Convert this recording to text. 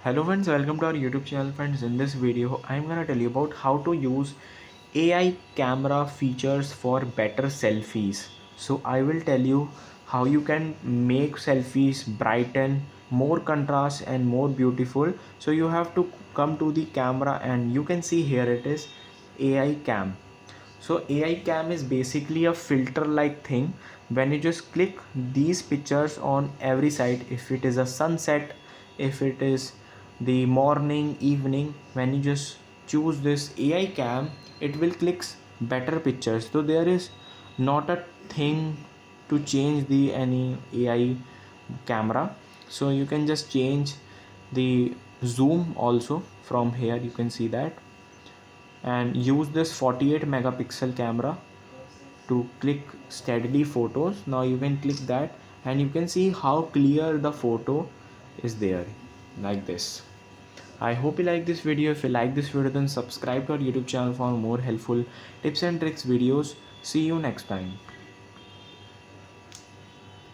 Hello friends, welcome to our YouTube channel. Friends, in this video I'm gonna tell you about how to use AI camera features for better selfies. So I will tell you how you can make selfies brighten, more contrast and more beautiful. So you have to come to the camera and you can see here it is AI cam. So AI cam is basically a filter like thing. When you just click these pictures on every side, if it is a sunset, if it is the morning, evening, when you just choose this AI cam, it will clicks better pictures. So there is not a thing to change the any AI camera. So you can just change the zoom also from here. You can see that, and use this 48 megapixel camera to click steadily photos. Now you can click that and you can see how clear the photo is there, like this. I hope you like this video. If you like this video, then subscribe to our YouTube channel for more helpful tips and tricks videos. See you next time.